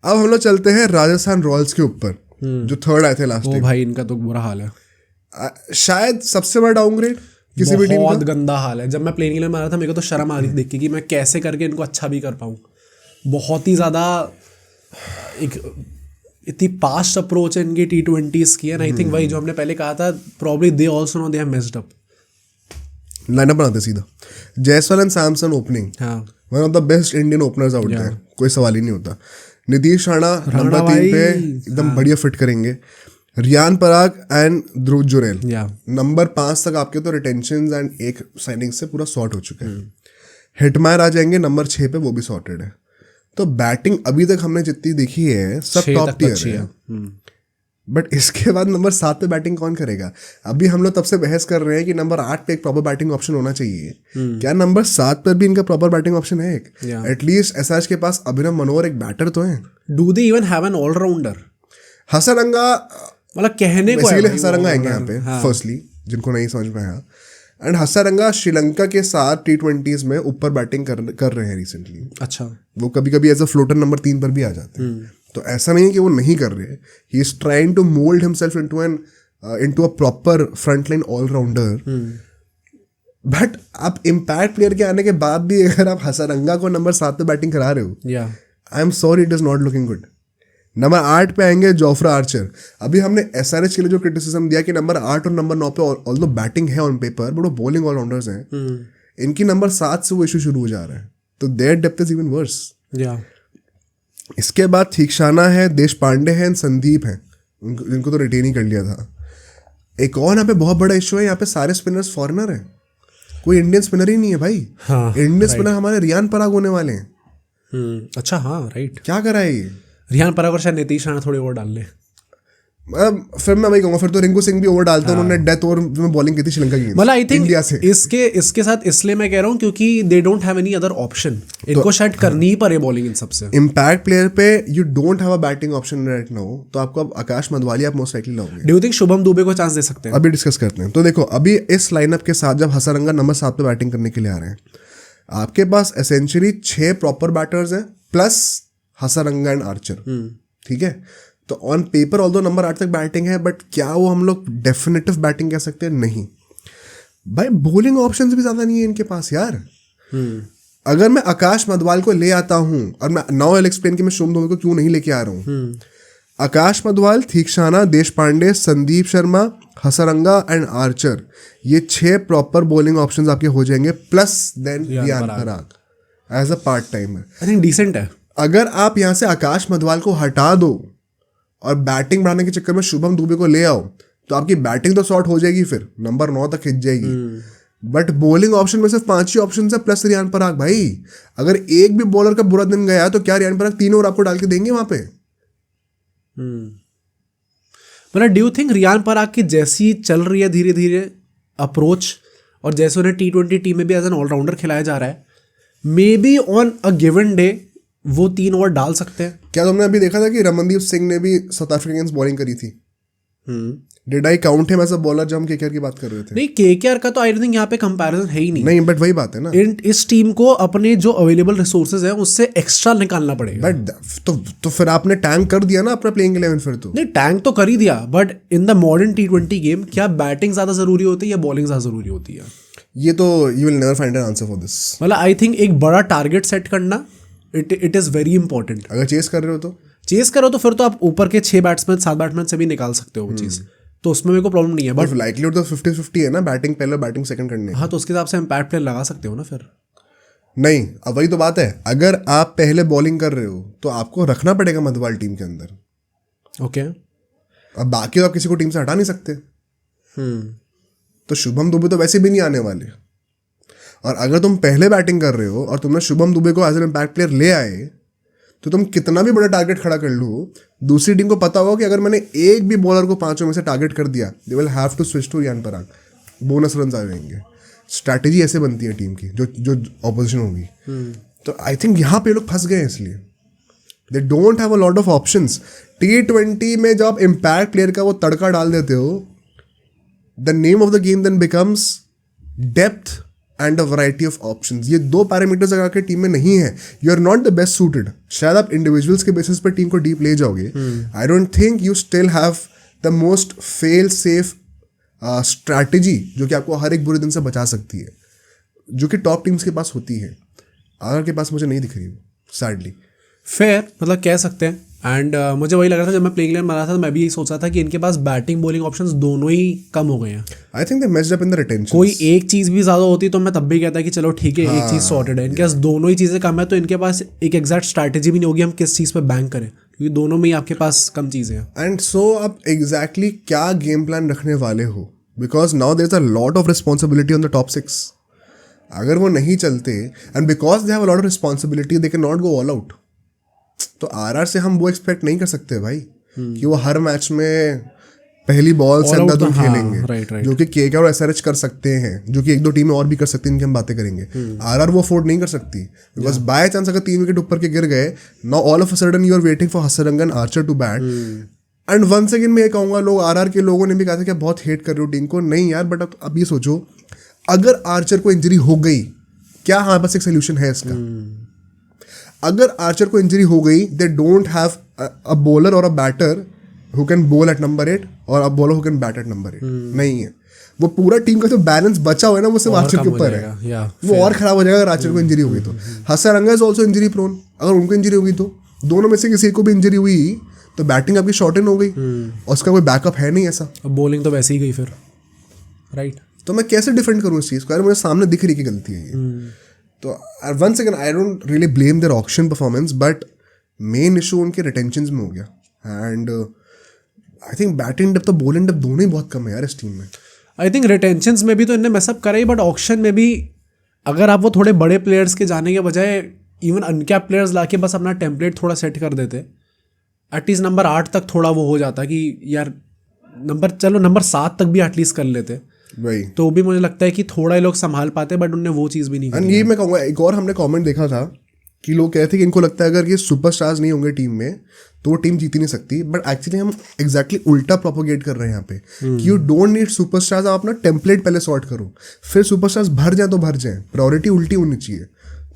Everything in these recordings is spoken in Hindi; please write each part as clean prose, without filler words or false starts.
अब हम लोग चलते हैं राजस्थान रॉयल्स के ऊपर, जो थर्ड आए थे लास्ट ओ भाई इनका तो बुरा हाल है, शायद सबसे बड़ा डाउनग्रेड किसी भी टीम का। बहुत गंदा हाल है। जब मैं प्लेइंग इलेवन में आ रहा था मेरे को तो शर्म आ रही थी देख के कि मैं कैसे करके इनको अच्छा भी कर पाऊँ। बहुत ही ज़्यादा एक इतनी पास्ट अप्रोच है इनकी T20s की, एंड आई थिंक वही जो हमने पहले कहा था, probably they also know they have messed up. Lineup बनाते सीधा, जायसवाल एंड सैमसन ओपनिंग, हाँ one of the best Indian openers out there, कोई सवाल ही नहीं होता। नीतीश राणा नंबर 3 भाई, पे एकदम बढ़िया फिट करेंगे। रियान पराग एंड ध्रुव जुरेल या नंबर 5 तक आपके तो रिटेंशन एंड एक साइनिंग से पूरा सॉर्ट हो चुका है। हिटमायर आ जाएंगे नंबर 6 पे, वो भी सॉर्टेड है। तो बैटिंग अभी तक हमने जितनी देखी है सब टॉप टियर है, बट इसके बाद नंबर 7 पे बैटिंग कौन करेगा? अभी हम लोग तब से बहस कर रहे हैं कि नंबर 8 पे एक प्रॉपर बैटिंग ऑप्शन होना चाहिए। क्या नंबर 7 पर भी इनका प्रॉपर बैटिंग ऑप्शन है एक? एटलीस्ट एसआरएच के पास अभिनव मनोहर एक बैटर तो है। Do they even have an allrounder? Hasaranga, मतलब कहने को बेसिकली हसरंगा आएंगे यहाँ पे फर्स्टली, जिनको नहीं समझ में आया। एंड हसरंगा श्रीलंका के साथ T20s में ऊपर बैटिंग कर रहे हैं रिसेंटली। अच्छा, वो कभी कभी एज अ फ्लोटर नंबर 3 पर भी आ जाते हैं। तो ऐसा नहीं है कि वो नहीं कर रहे, he is trying to mould himself into a proper frontline allrounder. But आप इम्पैक्ट प्लेयर के आने के बाद भी अगर आप हसरंगा को नंबर 7 पे बैटिंग करा रहे हो, I am sorry, it is not looking good. Number 8 पे आएंगे जोफ्रा आर्चर। अभी हमने एसआरएच के लिए जो क्रिटिसिज्म दिया कि नंबर 8 और नंबर 9 पे ऑल्दो बैटिंग है ऑन पेपर, बट वो बॉलिंग ऑलराउंडर्स हैं, इनकी नंबर 7 से वो इशू शुरू हो जा रहा है। तो their depth is even worse. इसके बाद थीक्षाना है, देश पांडे हैं, संदीप हैं, जिनको तो रिटेन ही कर लिया था। एक और यहाँ पे बहुत बड़ा इशू है, यहाँ पे सारे स्पिनर्स फॉरेनर हैं, कोई इंडियन स्पिनर ही नहीं है भाई। इंडियन स्पिनर हमारे रियान पराग होने वाले हैं। अच्छा, हाँ राइट। क्या करा है ये? रियान पराग और शायद नीतीश राणा थोड़े ओवर डाल ले। फिर मैं वही कहूँगा, फिर तो रिंकू सिंह भी ओवर डालते हैं। उन्होंने डेथ ओवर में बॉलिंग की थी श्रीलंका की, मतलब आई थिंक इंडिया से। इसके साथ इसलिए मैं कह रहा हूँ क्योंकि दे don't have any other option, इनको शायद करनी ही पड़े बॉलिंग इन सबसे। इम्पैक्ट प्लेयर पे you don't have a batting option right now, तो आपको अब आकाश मधवाली आप मोस्ट लाइकली लाओगे। Do you think Shubham Dubey को चांस दे सकते हैं? अभी डिस्कस करते हैं। तो देखो, अभी इस लाइनअप के साथ जब हसरंगा नंबर 7 पे बैटिंग करने के लिए आ रहे हैं, आपके पास एसेंशियली 6 प्रॉपर बैटर्स हैं प्लस हसरंगा एंड आर्चर, ठीक है। तो ऑन पेपर ऑल्दो नंबर 8 तक बैटिंग है, बट क्या वो हम लोग डेफिनेटिव बैटिंग कह सकते हैं? नहीं भाई, बॉलिंग ऑप्शंस भी ज्यादा नहीं है इनके पास यार। अगर मैं आकाश मधवाल को ले आता हूं, और मैं नाउ आई एक्सप्लेन कि मैं शुभम दुबे को क्यों नहीं लेके आ रहा हूं। आकाश Madhwal, Theekshana, Deshpande, Sandeep Sharma, Hasaranga and Archer, ये 6 प्रॉपर बॉलिंग ऑप्शंस आपके हो जाएंगे, plus then Riyan Parag as a part timer. I think decent है। अगर आप यहां से आकाश मधवाल को हटा दो और बैटिंग बढ़ाने के चक्कर में शुभम दुबे को ले आओ, तो आपकी बैटिंग तो शॉर्ट हो जाएगी, फिर नंबर 9 तक खिंच जाएगी। बट बॉलिंग ऑप्शन में सिर्फ 5 ही ऑप्शन है प्लस रियान पराग। भाई अगर एक भी बॉलर का बुरा दिन गया तो क्या रियान पराग 3 ओवर आपको डाल के देंगे वहां पे? मतलब do you think Riyan Parag की जैसी चल रही है धीरे धीरे अप्रोच, और जैसे उन्हें T20 टीम में भी एज एन ऑलराउंडर खिलाया जा रहा है, may be on a given day वो 3 ओवर डाल सकते हैं? क्या तुमने अभी देखा था कि रमनदीप सिंह ने भी साउथ अफ्रीका अगेंस्ट बॉलिंग करी थी? Did I count him as a bowler जब हम केकेआर की बात कर रहे थे? नहीं, केकेआर का तो आई थिंक यहाँ पे कंपैरिजन है ही नहीं, बट वही बात है ना, इस टीम को अपने जो अवेलेबल रिसोर्सेज हैं उससे एक्स्ट्रा निकालना पड़ेगा। बट तो फिर आपने टैंक कर दिया ना अपना प्लेइंग 11। फिर तो नहीं, टैंक तो कर ही दिया, but in the modern T20 game क्या बैटिंग ज्यादा जरूरी होती है या बॉलिंग ज्यादा जरूरी होती है? ये तो you will never find an answer for this. मतलब आई थिंक एक बड़ा टारगेट सेट करना इट इज वेरी इंपॉर्टेंट। अगर चेस कर रहे हो तो चेस करो तो फिर तो आप ऊपर के 6 बैट्समैन 7 बैट्समैन से भी निकाल सकते हो वो चीज़, तो उसमें मेरे को प्रॉब्लम नहीं है। बट लाइकलीहुड तो 50-50 है ना, बैटिंग पहले बैटिंग सेकंड करने। हाँ, तो उसके हिसाब से इम्पैक्ट प्लेयर लगा सकते हो ना फिर। नहीं, अब वही तो बात है, अगर आप पहले बॉलिंग कर रहे हो तो आपको रखना पड़ेगा मधवाल टीम के अंदर। ओके, अब बाकी तो आप किसी को टीम से हटा नहीं सकते। तो शुभम दुबे तो वैसे भी नहीं आने वाले, और अगर तुम पहले बैटिंग कर रहे हो और तुमने शुभम दुबे को एज एन इम्पैक्ट प्लेयर ले आए, तो तुम कितना भी बड़ा टारगेट खड़ा कर लो, दूसरी टीम को पता होगा कि अगर मैंने एक भी बॉलर को 5 में से टारगेट कर दिया, they will have to switch to Riyan Parag, bonus run आ जाएंगे। स्ट्रैटेजी ऐसे बनती है टीम की, जो ऑपोजिशन होगी। तो आई थिंक यहाँ पे लोग फंस गए हैं, इसलिए दे don't have a lot of options. T20 में जब आप इम्पैक्ट प्लेयर का वो तड़का डाल देते हो, the name of the game then becomes depth and a variety of options. ये 2 पैरामीटर्स अगर आपके टीम में नहीं है, you are not the best suited. शायद आप इंडिविजुअल्स के बेसिस पर टीम को डीप ले जाओगे, I don't think you still have the most fail safe strategy जो कि आपको हर एक बुरे दिन से बचा सकती है, जो कि टॉप टीम्स के पास होती है। आर के पास मुझे नहीं दिख रही वो, सैडली। फेयर, मतलब कह सकते हैं। एंड मुझे वही लग रहा था जब मैं प्लेइंग इलेवन बना था तो मैं भी यही सोच रहा था कि इनके पास बैटिंग बॉलिंग ऑप्शंस दोनों ही कम हो गए हैं। I think they messed up in the retention. कोई एक चीज़ भी ज़्यादा होती तो मैं तब भी कहता कि चलो ठीक है, एक चीज़ सॉर्टेड है। इनके पास दोनों ही चीज़ें कम है, तो इनके पास एक एग्जैक्ट स्ट्रैटेजी भी नहीं होगी हम किस चीज़ पे बैंक करें, क्योंकि दोनों में ही आपके पास कम चीज़ें हैं। एंड सो आप एग्जैक्टली क्या गेम प्लान रखने वाले हो, because now there is a lot of responsibility on the top 6। अगर वो नहीं चलते and because they have a lot of responsibility they can not go all out, तो आरआर से हम वो एक्सपेक्ट नहीं कर सकते भाई कि वो हर मैच में पहली बॉल से अंदर खेलेंगे, right. जो कि केके और एसआरएच कर सकते हैं, जो कि 1-2 टीमें और भी कर सकती हैं, इनकी हम बातें करेंगे। आरआर वो अफोर्ड नहीं कर सकती, बिकॉज बाय चांस अगर 3 विकेट ऊपर के गिर गए, now all of a sudden you are waiting for Hasaranga Archer to bat. And once again मैं ये कहूंगा, लोग आरआर के लोगों ने भी कहा था कि बहुत हेट कर रहे हो टीम को। नहीं यार, बट अब ये सोचो, अगर आर्चर को इंजरी हो गई, क्या हमारे पास एक सोल्यूशन है इसका? अगर आर्चर को इंजरी हो गई, they don't have a bowler और a batter who can bowl at number 8 और a bowler who can bat at number 8। नहीं है। वो पूरा टीम का जो बैलेंस बचा हुआ है ना, वो सिर्फ आर्चर के ऊपर है। वो और खराब हो जाएगा अगर आर्चर को इंजरी हो गई तो। Hasaranga is also injury prone, अगर उनको इंजरी होगी तो दोनों में से किसी को भी इंजरी हुई तो बैटिंग आपकी शॉर्टन हो गई और उसका कोई बैकअप है नहीं ऐसा। बॉलिंग तो वैसे ही गई फिर, राइट। तो मैं कैसे डिफेंड करूँ इस चीज़ को? यार मुझे सामने दिख रही कि गलती है ये। तो once again I don't really blame their auction performance, but main issue उनके रिटेंशंस में हो गया। And I think batting depth तो बॉलिंग डेप्थ दोनों ही बहुत कम है यार इस टीम में। आई थिंक रिटेंशंस में भी तो इनने मैसअप करा ही, बट ऑक्शन में भी अगर आप वो थोड़े बड़े प्लेयर्स के जाने के बजाय इवन अनकैप प्लेयर्स लाके बस अपना टेम्पलेट थोड़ा सेट कर देते, एटलीस्ट नंबर 8 तक थोड़ा वो हो जाता कि यार नंबर 7 तक भी एटलीस्ट कर लेते, वही तो भी मुझे लगता है कि थोड़ा ही लोग संभाल पाते, बट उनने वो चीज़ भी नहीं की। ये मैं कहूँगा, एक और हमने कमेंट देखा था कि लोग कहते हैं कि इनको लगता है अगर ये सुपरस्टार्स नहीं होंगे टीम में तो वो टीम जीत ही नहीं सकती, बट एक्चुअली हम एग्जैक्टली उल्टा प्रोपोगेट कर रहे हैं यहाँ पे कि यू डोंट नीड सुपरस्टार्स। आप अपना टेम्पलेट पहले सॉर्ट करो, फिर सुपरस्टार्स भर जाए तो भर जाए, प्रायोरिटी उल्टी होनी चाहिए।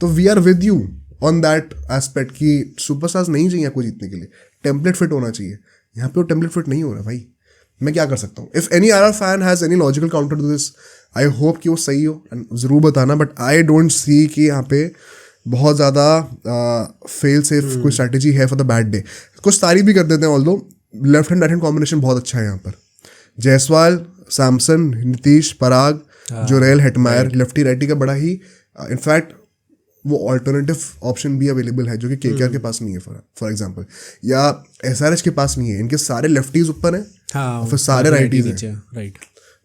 तो we are with you on that aspect कि सुपरस्टार्स नहीं चाहिए आपको जीतने के लिए, टेम्पलेट फिट होना चाहिए। यहाँ पे वो टेम्पलेट फिट नहीं हो रहा भाई, मैं क्या कर सकता हूँ? If any RR fan has any logical counter to this, I hope कि वो सही हो एंड ज़रूर बताना, बट आई डोंट सी कि यहाँ पे बहुत ज़्यादा फेल सेफ कोई स्ट्रैटेजी है फॉर द बैड डे। कुछ तारीफ भी कर देते हैं, although left hand right hand combination बहुत अच्छा है यहाँ पर। जायसवाल, सैमसन, नीतीश, पराग, जोरेल, हेटमायर, लेफ्टी राइटी का बड़ा ही इनफैक्ट वो ऑल्टरनेटिव ऑप्शन भी अवेलेबल है जो कि केकेआर के पास नहीं है फॉर एग्जांपल, या एसआरएच के पास नहीं है। इनके सारे लेफ्टीज ऊपर हैं और फिर सारे राइटीज हैं, राइट।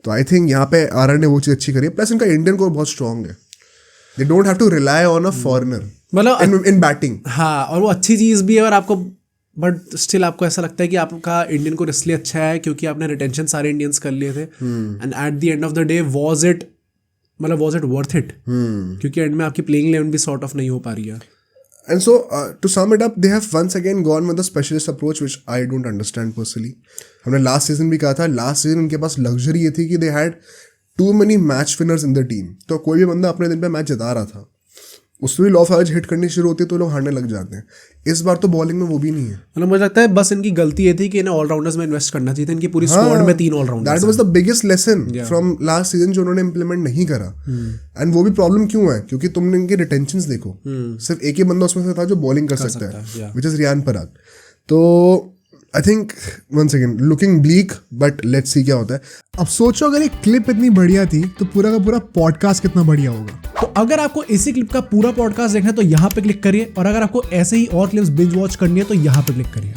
तो आई थिंक यहाँ पे आरआर ने वो चीज़ अच्छी करी है। प्लस इनका इंडियन कोर बहुत स्ट्रॉन्ग है, they don't have to rely on a foreigner मतलब इन बैटिंग। हाँ, और वो अच्छी चीज़ भी है, और आपको बट स्टिल आपको ऐसा लगता है कि आपका इंडियन कोर इसलिए अच्छा है क्योंकि आपने रिटेंशन सारे इंडियंस कर लिए थे, and at the end of the day was it worth it? क्योंकि एंड में आपकी प्लेइंग 11 भी सॉर्ट ऑफ नहीं हो पा रही है। And so, to sum it up, they have once again gone with a specialist approach, which I don't understand personally. हमने लास्ट सीजन भी कहा था, लास्ट सीजन उनके पास लग्जरी ये थी कि they had too many match winners in the team. तो कोई भी बंदा अपने दिन पे मैच जिता रहा था, उसमें भी लॉ ऑफ एवरेज हिट करनी शुरू होती है तो लोग हारने लग जाते हैं। इस बार तो बॉलिंग में वो भी नहीं है। मतलब मुझे लगता है बस इनकी गलती ये थी कि इन्हें ऑलराउंडर्स में इन्वेस्ट करना चाहिए था। इनकी पूरी स्क्वाड में 3 allrounders. That was the biggest lesson from last season जो उन्होंने इंप्लीमेंट नहीं करा। एंड वो भी प्रॉब्लम क्यों है? क्योंकि तुमने इनके रिटेंशंस देखो, सिर्फ एक ही बंदा उसमें से था जो बॉलिंग कर सकता है, विच इज रियान पराग। तो I think once again looking bleak, but let's see क्या होता है। अब सोचो अगर एक क्लिप इतनी बढ़िया थी तो पूरा का पूरा पॉडकास्ट कितना बढ़िया होगा। तो अगर आपको इसी क्लिप का पूरा पॉडकास्ट देखना है तो यहाँ पे क्लिक करिए, और अगर आपको ऐसे ही और क्लिप्स बिंज वॉच करनी है तो यहाँ पे क्लिक करिए।